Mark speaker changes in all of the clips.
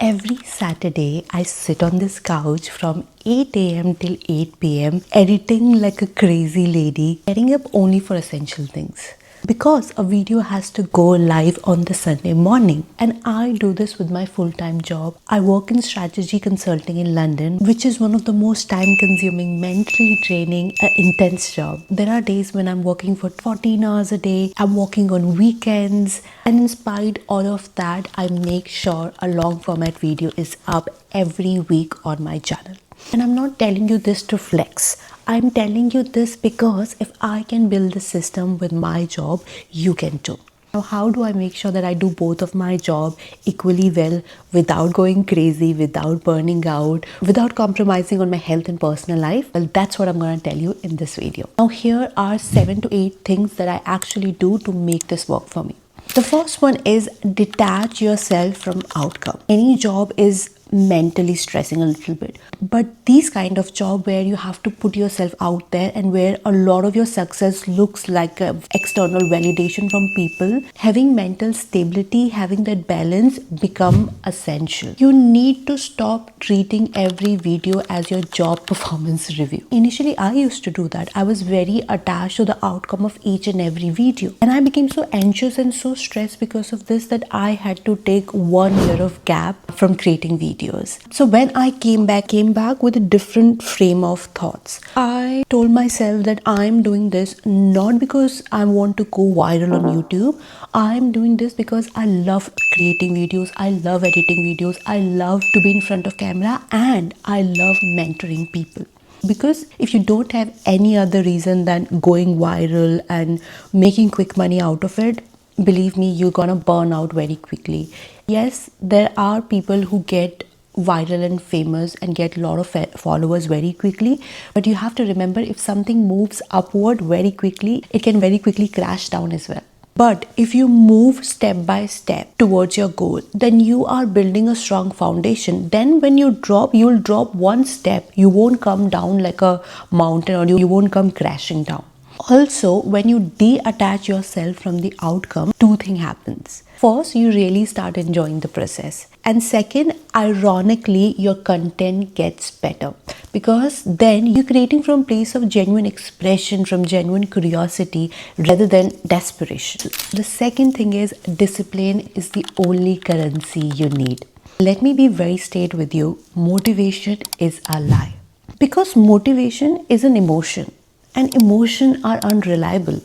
Speaker 1: Every Saturday, I sit on this couch from 8 a.m. till 8 p.m. editing like a crazy lady, getting up only for essential things. Because a video has to go live on the Sunday morning, and I do this with my full-time job. I work in strategy consulting in London, which is one of the most time-consuming, mentally draining, intense job. There are days when I'm working for 14 hours a day, I'm working on weekends, and in spite all of that, I make sure a long format video is up every week on my channel. And I'm not telling you this to flex. I'm telling you this because if I can build the system with my job, you can too. Now, how do I make sure that I do both of my job equally well without going crazy, without burning out, without compromising on my health and personal life? Well, that's what I'm going to tell you in this video. Now, here are 7 to 8 things that I actually do to make this work for me. The first one is detach yourself from outcome. Any job is mentally stressing a little bit, but these kind of job where you have to put yourself out there and where a lot of your success looks like external validation from people, having mental stability, having that balance become essential. You need to stop treating every video as your job performance review. Initially, I used to do that. I was very attached to the outcome of each and every video, and I became so anxious and so stressed because of this that I had to take 1 year of gap from creating videos. So when I came back with a different frame of thoughts. I told myself that I'm doing this not because I want to go viral on YouTube. I'm doing this because I love creating videos, I love editing videos, I love to be in front of camera, and I love mentoring people. Because if you don't have any other reason than going viral and making quick money out of it, believe me, you're gonna burn out very quickly. Yes, there are people who get viral and famous and get a lot of followers very quickly, but you have to remember, if something moves upward very quickly, it can very quickly crash down as well. But if you move step by step towards your goal, then you are building a strong foundation. Then when you drop, you'll drop one step. You won't come down like a mountain, or you won't come crashing down. Also, when you detach yourself from the outcome, 2 things happens. First, you really start enjoying the process. And second, ironically, your content gets better, because then you're creating from a place of genuine expression, from genuine curiosity rather than desperation. The second thing is, discipline is the only currency you need. Let me be very straight with you. Motivation is a lie, because motivation is an emotion, and emotions are unreliable.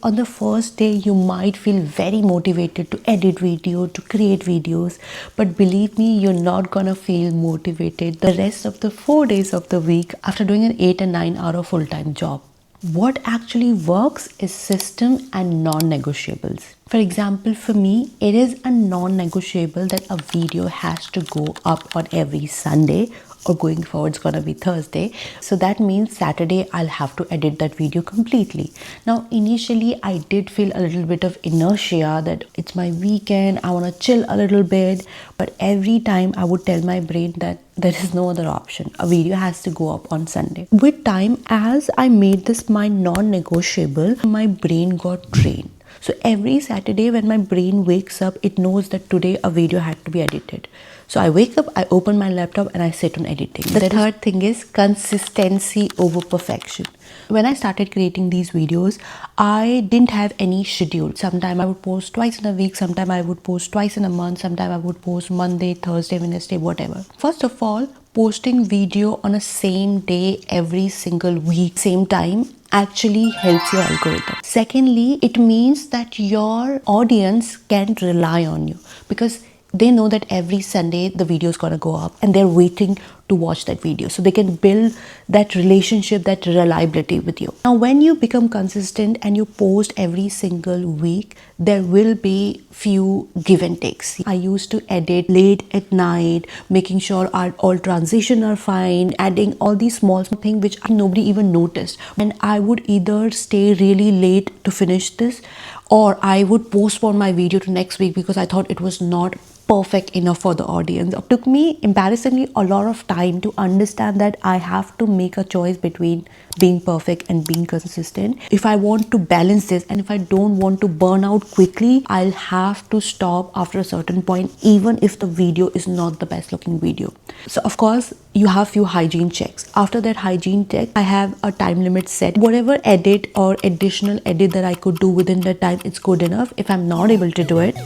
Speaker 1: On the first day, you might feel very motivated to edit video, to create videos, but believe me, you're not gonna feel motivated the rest of the 4 days of the week after doing an 8 and 9 hour full-time job. What actually works is system and non-negotiables. For example, for me, it is a non-negotiable that a video has to go up on every Sunday, or going forward it's gonna be Thursday. So that means Saturday I'll have to edit that video completely. Now, initially I did feel a little bit of inertia that it's my weekend, I wanna chill a little bit, but every time I would tell my brain that there is no other option. A video has to go up on Sunday. With time, as I made this my non-negotiable, my brain got trained. So every Saturday when my brain wakes up, it knows that today a video had to be edited. So I wake up, I open my laptop, and I sit on editing. The third thing is consistency over perfection. When I started creating these videos, I didn't have any schedule. Sometimes I would post twice in a week, sometimes I would post twice in a month, sometimes I would post Monday, Thursday, Wednesday, whatever. First of all, posting video on a same day every single week, same time, actually helps your algorithm. Secondly, it means that your audience can rely on you, because they know that every Sunday the video is gonna go up and they're waiting to watch that video. So they can build that relationship, that reliability with you. Now, when you become consistent and you post every single week, there will be few give and takes. I used to edit late at night, making sure all transitions are fine, adding all these small things which nobody even noticed. And I would either stay really late to finish this, or I would postpone my video to next week because I thought it was not perfect enough for the audience. It took me embarrassingly a lot of time to understand that I have to make a choice between being perfect and being consistent. If I want to balance this and if I don't want to burn out quickly, I'll have to stop after a certain point, even if the video is not the best looking video. So of course, you have few hygiene checks. After that hygiene check, I have a time limit set. Whatever edit or additional edit that I could do within that time, it's good enough. If I'm not able to do it,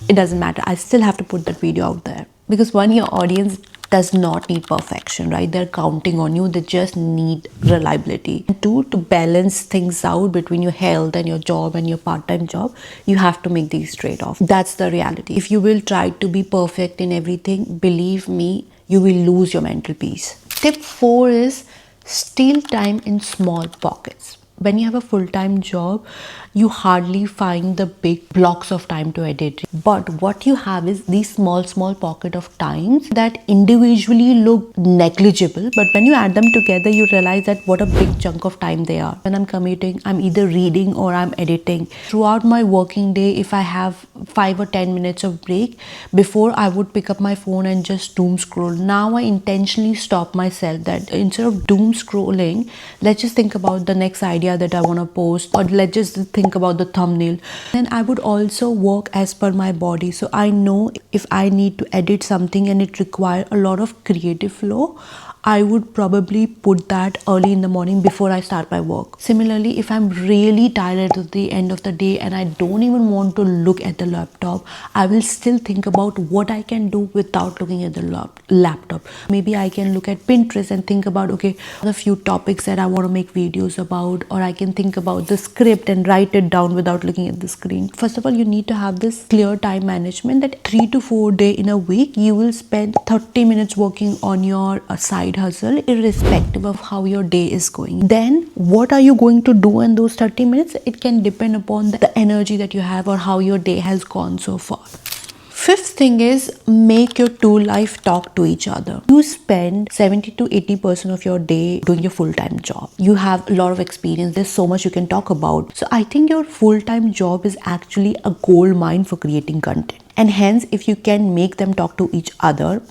Speaker 1: it doesn't matter. I still have to put that video out there. Because one, your audience does not need perfection, right? They're counting on you. They just need reliability. And two, to balance things out between your health and your job and your part-time job, you have to make these trade-offs. That's the reality. If you will try to be perfect in everything, believe me, you will lose your mental peace. Tip 4 is steal time in small pockets. When you have a full-time job, you hardly find the big blocks of time to edit. But what you have is these small pocket of times that individually look negligible. But when you add them together, you realize that what a big chunk of time they are. When I'm commuting, I'm either reading or I'm editing. Throughout my working day, if I have 5 or 10 minutes of break, before I would pick up my phone and just doom scroll. Now I intentionally stop myself that instead of doom scrolling, let's just think about the next idea that I want to post, or let's just think about the thumbnail. Then I would also work as per my body. So I know if I need to edit something and it requires a lot of creative flow, I would probably put that early in the morning before I start my work. Similarly, if I'm really tired at the end of the day and I don't even want to look at the laptop, I will still think about what I can do without looking at the laptop. Maybe I can look at Pinterest and think about, okay, the few topics that I want to make videos about, or I can think about the script and write it down without looking at the screen. First of all, you need to have this clear time management that 3 to 4 days in a week, you will spend 30 minutes working on your side hustle, irrespective of how your day is going. Then what are you going to do in those 30 minutes? It can depend upon the energy that you have or how your day has gone so far. Fifth thing is make your two life talk to each other. You spend 70 to 80% of your day doing your full-time job. You have a lot of experience. There's so much you can talk about. So I think your full-time job is actually a gold mine for creating content. And hence, if you can make them talk to each other,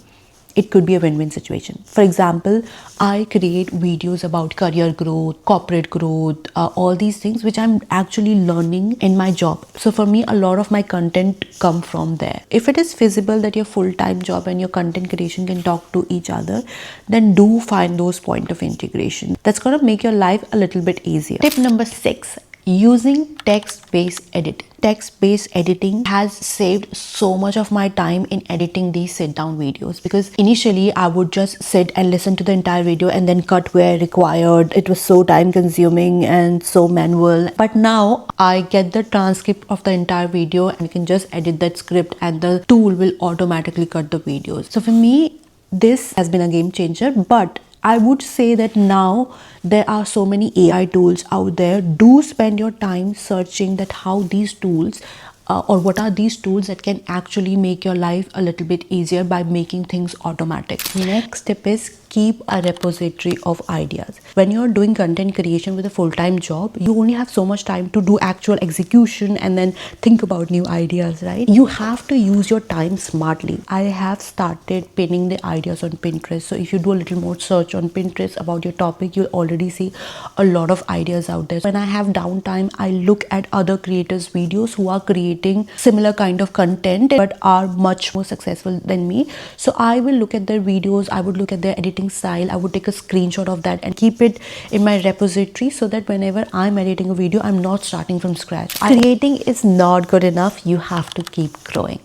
Speaker 1: it could be a win-win situation. For example, I create videos about career growth, corporate growth, all these things which I'm actually learning in my job. So for me, a lot of my content come from there. If it is feasible that your full-time job and your content creation can talk to each other, then do find those points of integration. That's going to make your life a little bit easier. Tip number 6. Using text-based editing. Text-based editing has saved so much of my time in editing these sit-down videos, because initially I would just sit and listen to the entire video and then cut where required. It was so time-consuming and so manual. But now I get the transcript of the entire video and you can just edit that script and the tool will automatically cut the videos. So for me, this has been a game changer. But I would say that now there are so many AI tools out there. Do spend your time searching that how these tools or what are these tools that can actually make your life a little bit easier by making things automatic. Next tip is keep a repository of ideas. When you're doing content creation with a full-time job, you only have so much time to do actual execution and then think about new ideas, right? You have to use your time smartly. I have started pinning the ideas on Pinterest. So if you do a little more search on Pinterest about your topic, you'll already see a lot of ideas out there. When I have downtime, I look at other creators' videos who are creating similar kind of content but are much more successful than me. So I will look at their videos, I would look at their editing style, I would take a screenshot of that and keep it in my repository so that whenever I'm editing a video, I'm not starting from scratch. Creating is not good enough. You have to keep growing.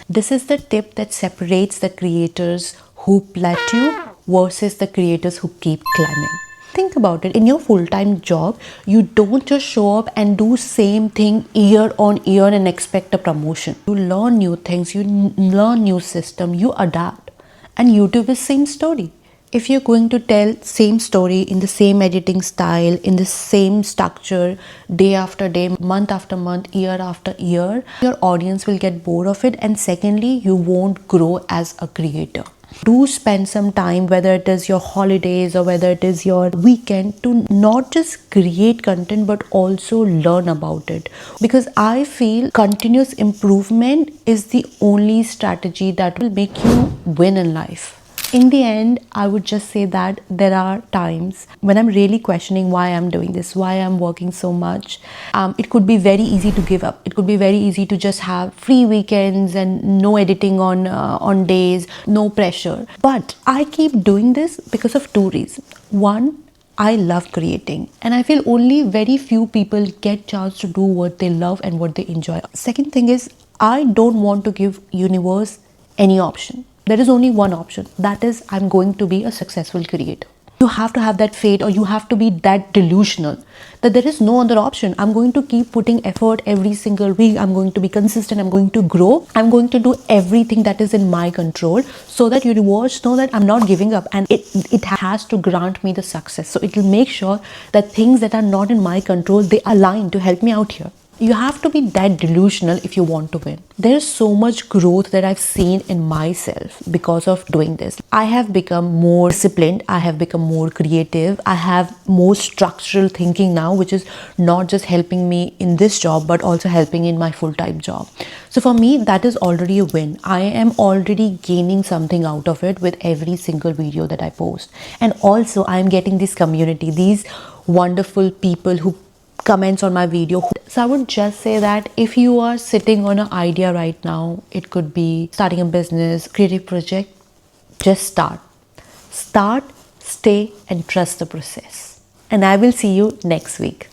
Speaker 1: This is the tip that separates the creators who plateau versus the creators who keep climbing. Think about it. In your full-time job, you don't just show up and do same thing year on year and expect a promotion. You learn new things, you learn new system, you adapt. And YouTube is same story. If you're going to tell same story in the same editing style, in the same structure, day after day, month after month, year after year, your audience will get bored of it. And secondly, you won't grow as a creator. Do spend some time, whether it is your holidays or whether it is your weekend, to not just create content but also learn about it. Because I feel continuous improvement is the only strategy that will make you win in life. In the end, I would just say that there are times when I'm really questioning why I'm doing this, why I'm working so much. It could be very easy to give up. It could be very easy to just have free weekends and no editing on days, no pressure. But I keep doing this because of two reasons. One, I love creating, and I feel only very few people get chance to do what they love and what they enjoy. Second thing is, I don't want to give universe any option. There is only one option, that is I'm going to be a successful creator. You have to have that faith, or you have to be that delusional that there is no other option. I'm going to keep putting effort every single week. I'm going to be consistent. I'm going to grow. I'm going to do everything that is in my control so that universe know that I'm not giving up, and it has to grant me the success. So it will make sure that things that are not in my control, they align to help me out here. You have to be that delusional if you want to win. There's so much growth that I've seen in myself because of doing this. I have become more disciplined. I have become more creative. I have more structural thinking now, which is not just helping me in this job, but also helping in my full-time job. So for me, that is already a win. I am already gaining something out of it with every single video that I post. And also I am getting this community, these wonderful people who comments on my video. So I would just say that if you are sitting on an idea right now, it could be starting a business, creative project, just start, stay and trust the process. And I will see you next week.